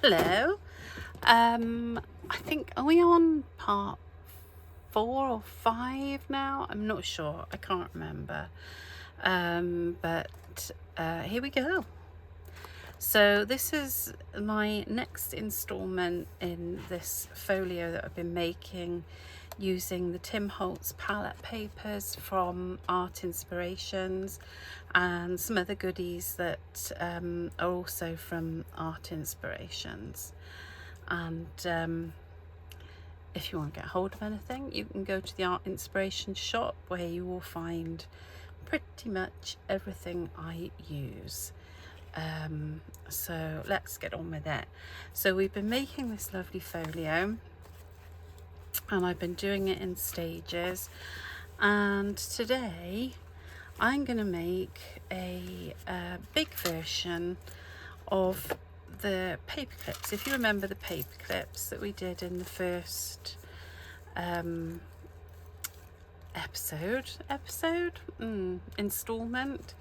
Hello. I think, are we on part 4 or 5 now? I'm not sure. I can't remember. But here we go. So this is my next installment in this folio that I've been making using the Tim Holtz palette papers from Art Inspirations and some other goodies that are also from Art Inspirations. And if you want to get hold of anything, you can go to the Art Inspirations shop, where you will find pretty much everything I use. So let's get on with it. So we've been making this lovely folio, and I've been doing it in stages, and today I'm going to make a big version of the paper clips. If you remember the paper clips that we did in the first installment,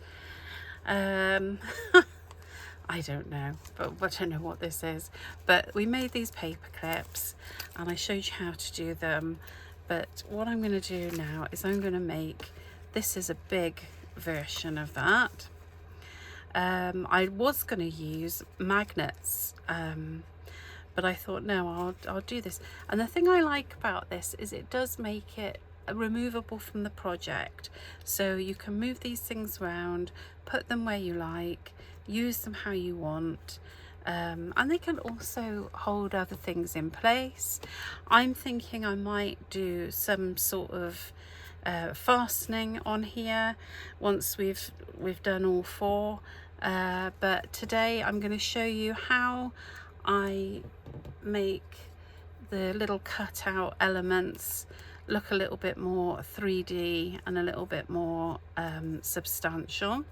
I don't know, but I don't know what this is. But we made these paper clips and I showed you how to do them. But what I'm going to do now is I'm going to make, this is a big version of that. I was going to use magnets, but I thought, no, I'll do this. And the thing I like about this is it does make it removable from the project, so you can move these things around, put them where you like, use them how you want, and they can also hold other things in place. I'm thinking I might do some sort of fastening on here once we've done all 4, but today I'm going to show you how I make the little cutout elements look a little bit more 3D and a little bit more substantial.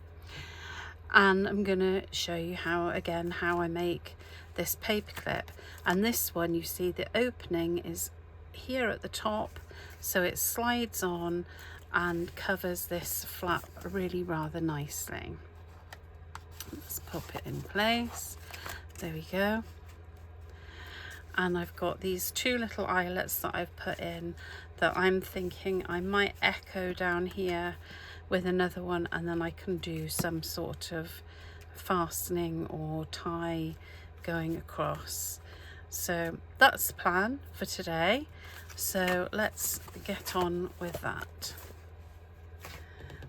And I'm going to show you how I make this paper clip. And this one, you see the opening is here at the top, so it slides on and covers this flap really rather nicely. Let's pop it in place. There we go. And I've got these 2 little eyelets that I've put in that I'm thinking I might echo down here with another one, and then I can do some sort of fastening or tie going across. So that's the plan for today. So let's get on with that.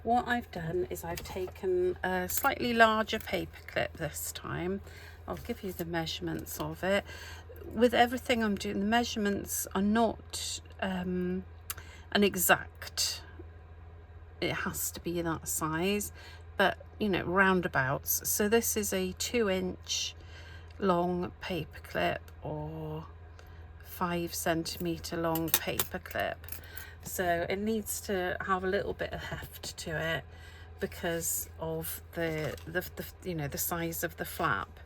What I've done is I've taken a slightly larger paper clip this time. I'll give you the measurements of it. With everything I'm doing, the measurements are not an exact, it has to be that size, but you know, roundabouts. So this is a 2-inch long paper clip or 5 centimeter long paper clip. So it needs to have a little bit of heft to it because of the you know, the size of the flap.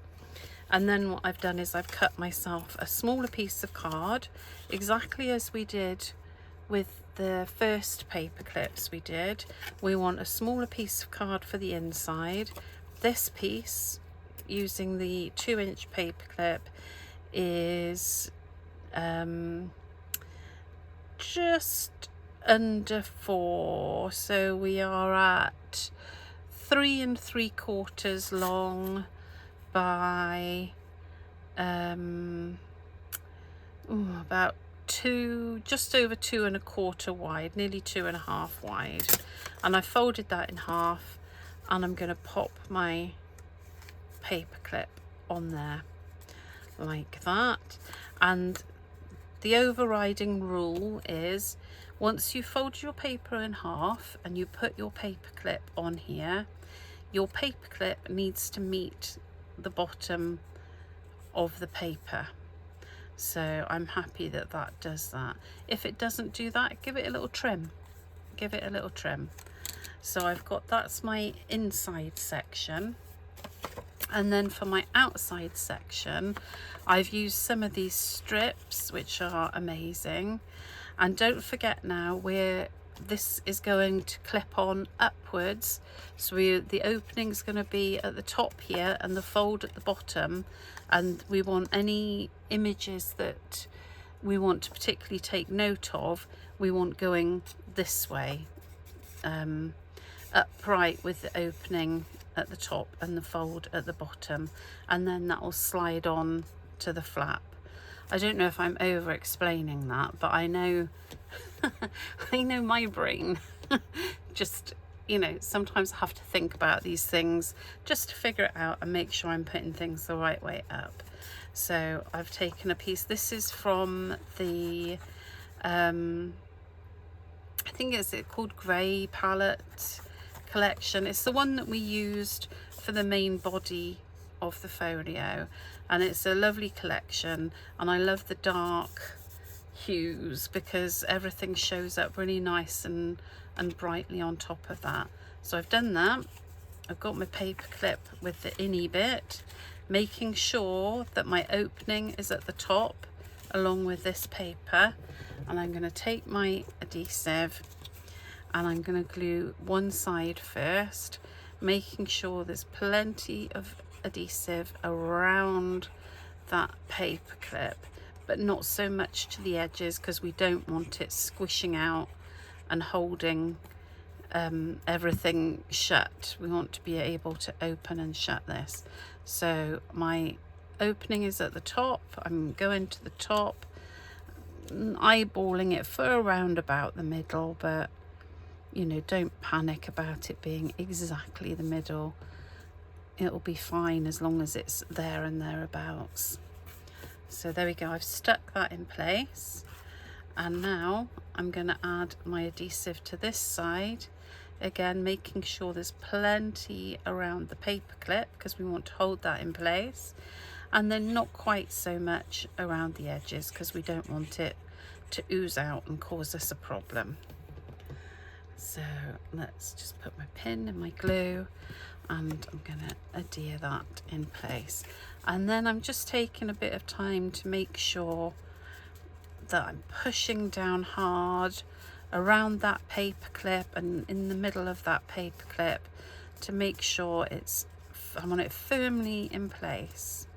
And then what I've done is I've cut myself a smaller piece of card, exactly as we did with the first paper clips we did. We want a smaller piece of card for the inside. This piece, using the 2-inch paper clip, is just under 4. So we are at 3 3/4 long by about 2, just over 2 1/4 wide, nearly 2 1/2 wide. And I folded that in half, and I'm going to pop my paper clip on there like that. And the overriding rule is, once you fold your paper in half and you put your paper clip on here, your paper clip needs to meet the bottom of the paper. So I'm happy that that does that. If it doesn't do that, give it a little trim. Give it a little trim. So I've got, that's my inside section. And then for my outside section, I've used some of these strips, which are amazing. And don't forget now, we're this is going to clip on upwards, so the opening is going to be at the top here and the fold at the bottom, and we want any images that we want to particularly take note of, we want going this way, upright with the opening at the top and the fold at the bottom, and then that will slide on to the flap. I don't know if I'm over explaining that, but I know I know my brain just, you know, sometimes I have to think about these things just to figure it out and make sure I'm putting things the right way up. So I've taken a piece, this is from the I think it's called Grey Palette collection. It's the one that we used for the main body of the folio, and it's a lovely collection, and I love the dark hues because everything shows up really nice and brightly on top of that. So I've done that. I've got my paper clip with the innie bit, making sure that my opening is at the top along with this paper, and I'm going to take my adhesive and I'm going to glue one side first, making sure there's plenty of adhesive around that paper clip, but not so much to the edges because we don't want it squishing out and holding everything shut. We want to be able to open and shut this. So my opening is at the top, I'm going to the top, eyeballing it for around about the middle, but you know, don't panic about it being exactly the middle. It'll be fine as long as it's there and thereabouts. So there we go, I've stuck that in place, and now I'm going to add my adhesive to this side, again making sure there's plenty around the paper clip because we want to hold that in place, and then not quite so much around the edges because we don't want it to ooze out and cause us a problem. So let's just put my pin in my glue and I'm going to adhere that in place, and then I'm just taking a bit of time to make sure that I'm pushing down hard around that paper clip and in the middle of that paper clip to make sure I want it firmly in place.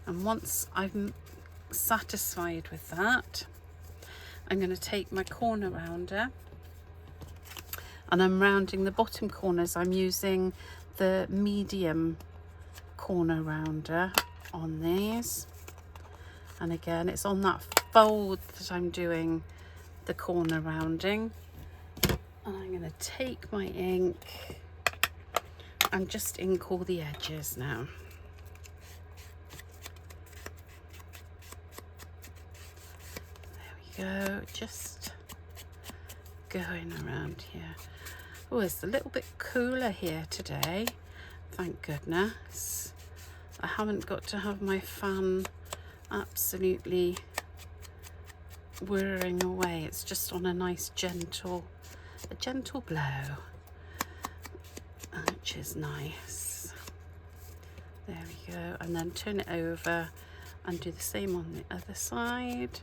And once I'm satisfied with that, I'm going to take my corner rounder and I'm rounding the bottom corners. I'm using the medium corner rounder on these, and again it's on that fold that I'm doing the corner rounding. And I'm going to take my ink and just ink all the edges now. There we go, just going around here. Oh, it's a little bit cooler here today, thank goodness. I haven't got to have my fan absolutely whirring away. It's just on a nice gentle blow, which is nice. There we go, and then turn it over and do the same on the other side,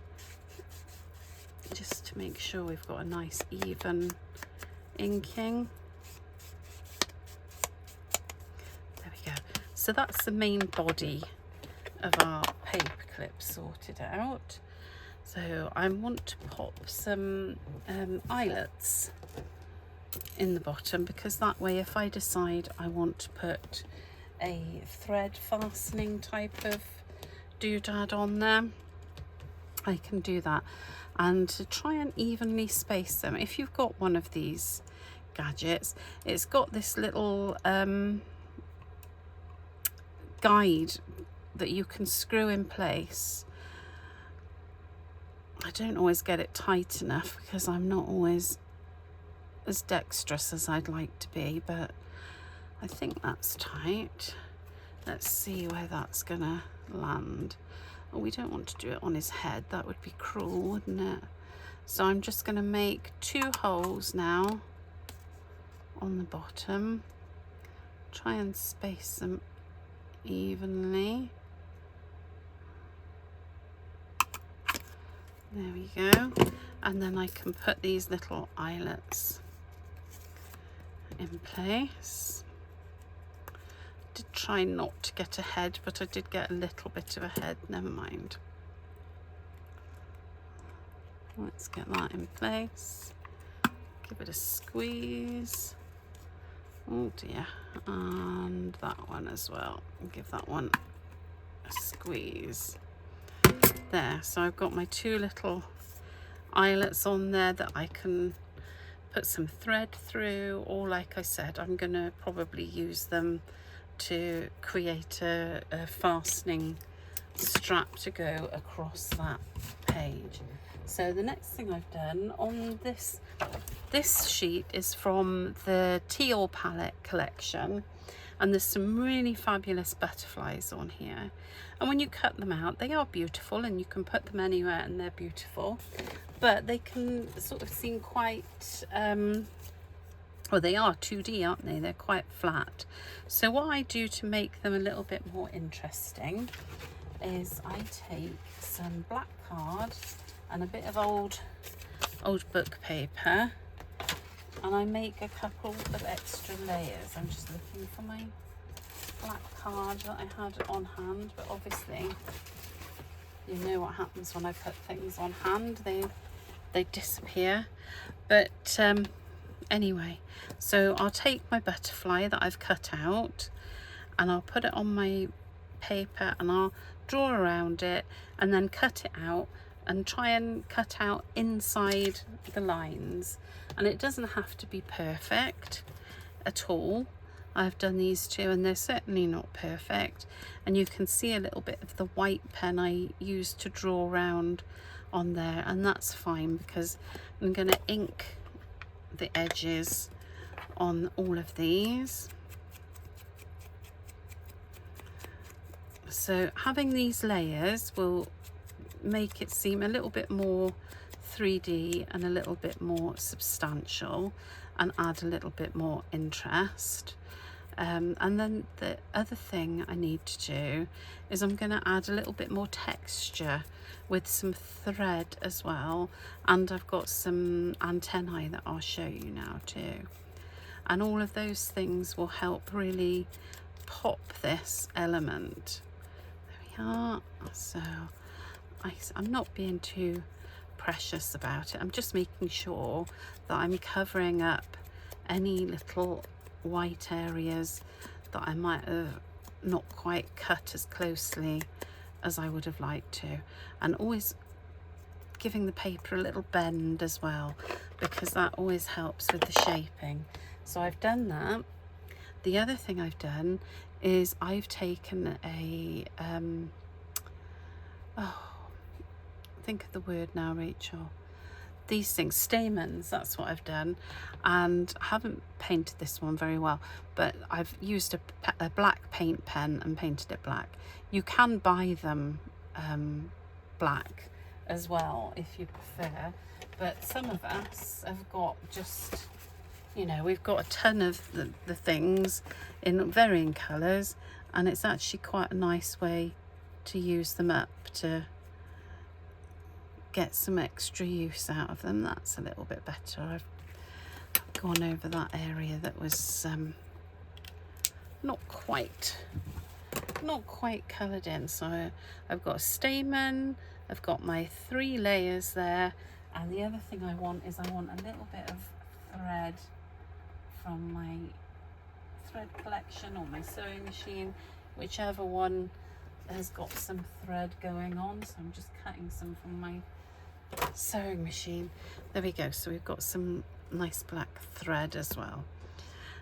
just to make sure we've got a nice even inking. There we go. So that's the main body of our paper clip sorted out. So I want to pop some eyelets in the bottom, because that way if I decide I want to put a thread fastening type of doodad on there, I can do that. And to try and evenly space them, if you've got one of these gadgets, it's got this little guide that you can screw in place. I don't always get it tight enough because I'm not always as dexterous as I'd like to be, but I think that's tight. Let's see where that's gonna land. Oh, we don't want to do it on his head, that would be cruel, wouldn't it? So I'm just going to make 2 holes now on the bottom, try and space them evenly. There we go. and then I can put these little eyelets in place. Did try not to get ahead, but I did get a little bit of a head, never mind. Let's get that in place, give it a squeeze. Oh dear, and that one as well, give that one a squeeze. There, so I've got my two little eyelets on there that I can put some thread through, or like I said, I'm going to probably use them to create a fastening strap to go across that page. So the next thing I've done on this sheet is from the Teal palette collection, and there's some really fabulous butterflies on here, and when you cut them out they are beautiful and you can put them anywhere and they're beautiful, but they can sort of seem quite well, they are 2D, aren't they? They're quite flat. So what I do to make them a little bit more interesting is I take some black card and a bit of old book paper, and I make a couple of extra layers. I'm just looking for my black card that I had on hand, but obviously you know what happens when I put things on hand, they disappear. But anyway, so I'll take my butterfly that I've cut out and I'll put it on my paper and I'll draw around it and then cut it out and try and cut out inside the lines. And it doesn't have to be perfect at all. I've done these two and they're certainly not perfect, and you can see a little bit of the white pen I used to draw around on there, and that's fine because I'm going to ink the edges on all of these. So having these layers will make it seem a little bit more 3D and a little bit more substantial and add a little bit more interest. And then the other thing I need to do is I'm going to add a little bit more texture with some thread as well, and I've got some antennae that I'll show you now too, and all of those things will help really pop this element. There we are. So I'm not being too precious about it. I'm just making sure that I'm covering up any little white areas that I might have not quite cut as closely as I would have liked to, and always giving the paper a little bend as well, because that always helps with the shaping. So I've done that. The other thing I've done is I've taken a think of the word now, Rachel. These things, stamens, that's what I've done, and I haven't painted this one very well, but I've used a black paint pen and painted it black. You can buy them black as well if you prefer, but some of us have got just, you know, we've got a ton of the things in varying colours, and it's actually quite a nice way to use them up to get some extra use out of them. That's a little bit better. I've gone over that area that was not quite coloured in. So I've got a stamen, I've got my 3 layers there, and the other thing I want is I want a little bit of thread from my thread collection or my sewing machine, whichever one has got some thread going on. So I'm just cutting some from my sewing machine. There we go. So we've got some nice black thread as well,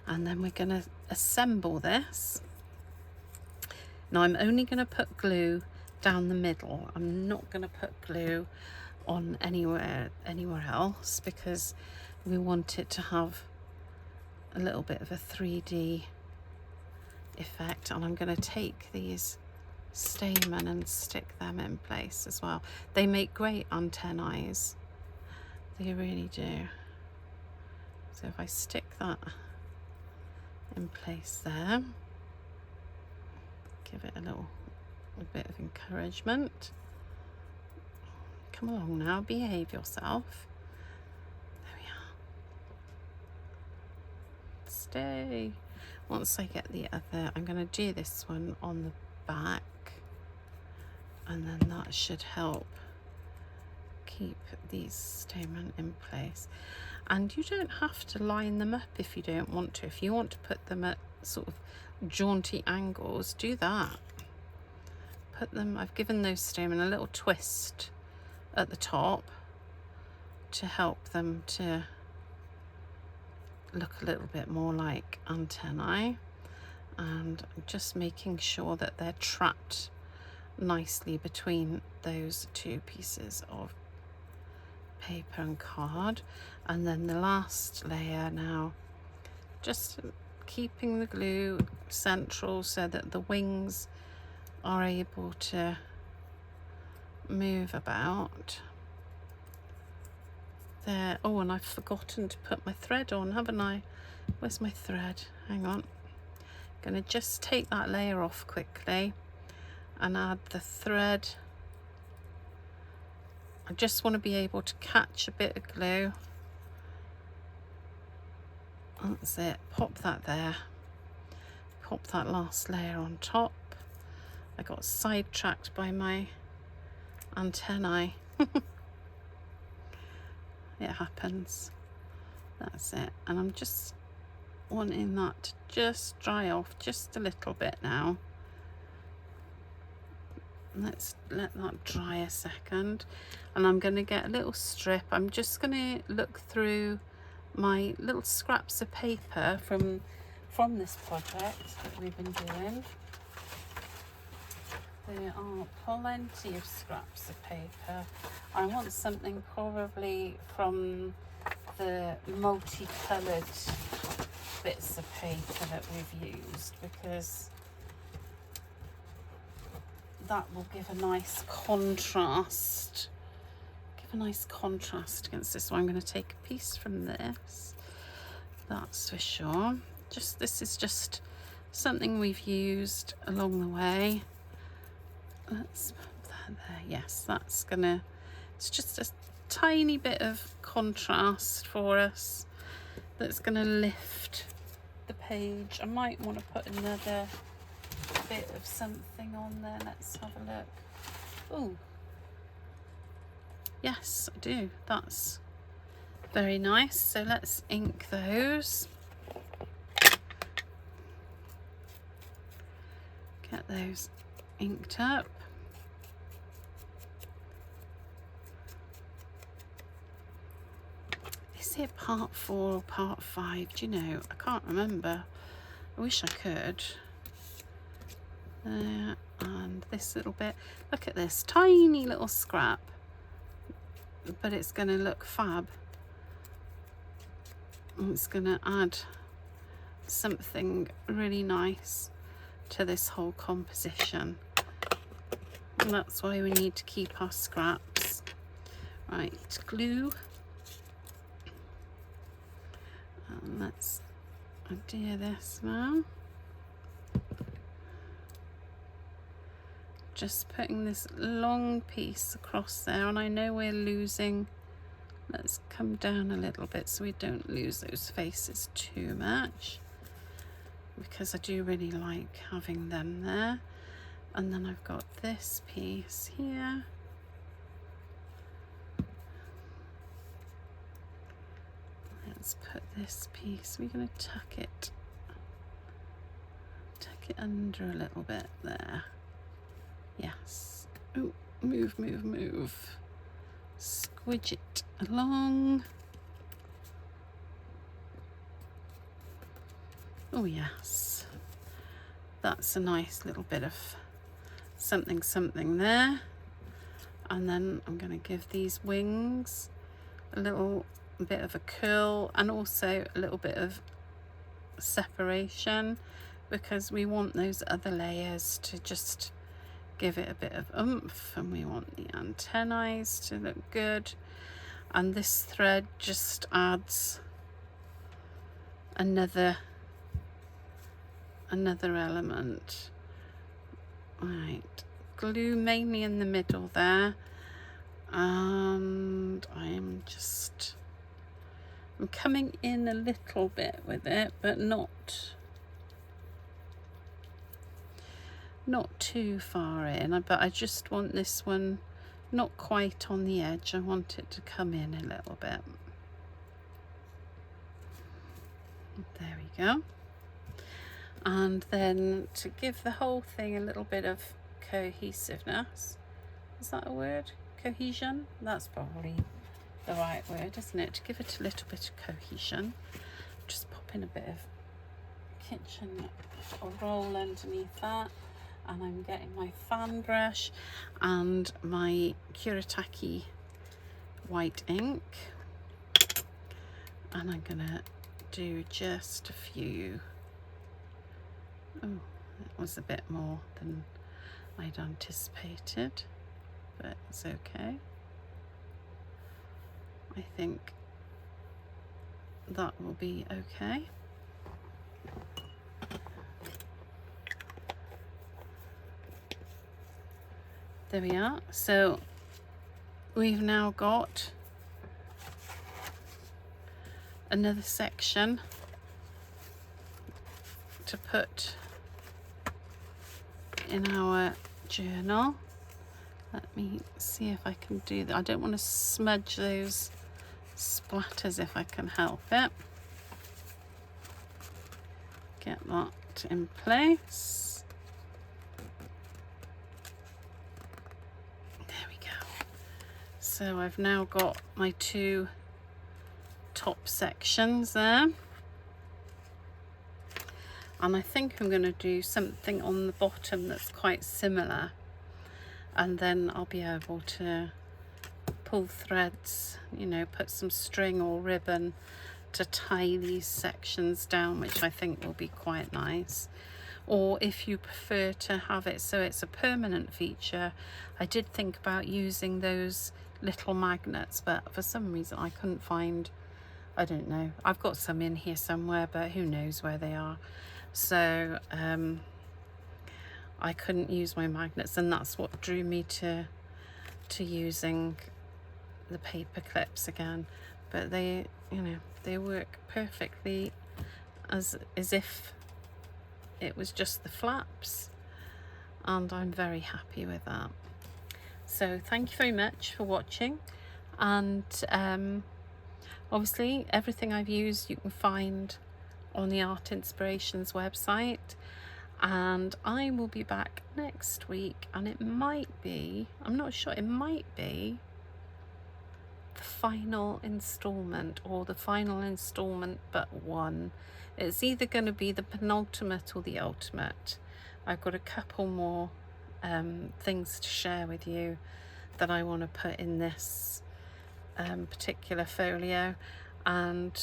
and then we're going to assemble this. Now I'm only going to put glue down the middle. I'm not going to put glue on anywhere else, because we want it to have a little bit of a 3D effect. And I'm going to take these stamen and stick them in place as well. They make great antennae, they really do. So if I stick that in place there, give it a little bit of encouragement. come along now, behave yourself. There we are. Stay. Once I get the other, I'm going to do this one on the back, and then that should help keep these stamen in place. And you don't have to line them up if you don't want to. If you want to put them at sort of jaunty angles, do that. Put them, I've given those stamen a little twist at the top to help them to look a little bit more like antennae, and just making sure that they're trapped nicely between those two pieces of paper and card. And then the last layer now, just keeping the glue central so that the wings are able to move about there. Oh, and I've forgotten to put my thread on, haven't I? Where's my thread? Hang on. Gonna just take that layer off quickly and add the thread. I just want to be able to catch a bit of glue. That's it. Pop that there. Pop that last layer on top. I got sidetracked by my antennae. It happens. That's it. And I'm just wanting that to just dry off just a little bit now. Let's let that dry a second. And I'm going to get a little strip. I'm just going to look through my little scraps of paper from this project that we've been doing. There are plenty of scraps of paper. I want something probably from the multicoloured bits of paper that we've used, because that will give a nice contrast. Give a nice contrast against this. So I'm going to take a piece from this. That's for sure. This is just something we've used along the way. Let's put that there. Yes, that's gonna, it's just a tiny bit of contrast for us that's gonna lift the page. I might want to put another bit of something on there. Let's have a look. Oh, yes, I do. That's very nice. So let's ink those. Get those inked up. Is it part 4 or part 5? Do you know? I can't remember. I wish I could. There, and this little bit. Look at this tiny little scrap, but it's going to look fab. It's going to add something really nice to this whole composition, and that's why we need to keep our scraps. Right, glue, and let's adhere this now. Just putting this long piece across there, and I know we're losing, let's come down a little bit so we don't lose those faces too much, because I do really like having them there. And then I've got this piece here. Let's put this piece, we're going to tuck it under a little bit there. Yes. Oh, move, move, move. Squidge it along. Oh yes, that's a nice little bit of something there. And then I'm going to give these wings a little bit of a curl, and also a little bit of separation, because we want those other layers to just give it a bit of oomph, and we want the antennae to look good. And this thread just adds another element. Right, glue mainly in the middle there, and I'm coming in a little bit with it, but not too far in. But I just want this one not quite on the edge. I want it to come in a little bit. There we go. And then to give the whole thing a little bit of cohesiveness, is that a word? Cohesion? That's probably the right word, isn't it? To give it a little bit of cohesion, just pop in a bit of kitchen roll underneath that, and I'm getting my fan brush and my Kuretake white ink, and I'm gonna do just a few. Oh, it was a bit more than I'd anticipated, but it's okay. I think that will be okay. There we are. So we've now got another section to put in our journal. Let me see if I can do that. I don't want to smudge those splatters if I can help it. Get that in place. There we go. So I've now got my two top sections there. And I think I'm going to do something on the bottom that's quite similar, and then I'll be able to pull threads, you know, put some string or ribbon to tie these sections down, which I think will be quite nice. Or if you prefer to have it so it's a permanent feature, I did think about using those little magnets, but for some reason I couldn't find, I don't know, I've got some in here somewhere, but who knows where they are. So I couldn't use my magnets, and that's what drew me to using the paper clips again. But they, you know, they work perfectly as if it was just the flaps, and I'm very happy with that. So thank you very much for watching, and obviously everything I've used you can find on the Art Inspirations website, and I will be back next week, and it might be, I'm not sure, it might be the final installment, or the final installment but one. It's either going to be the penultimate or the ultimate. I've got a couple more things to share with you that I want to put in this particular folio, and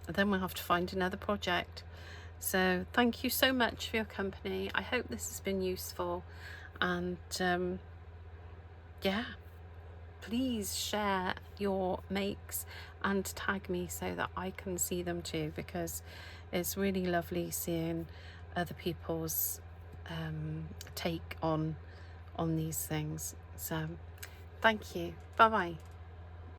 then we'll have to find another project. So thank you so much for your company. I hope this has been useful, and yeah, please share your makes and tag me so that I can see them too, because it's really lovely seeing other people's take on these things. So thank you. Bye bye.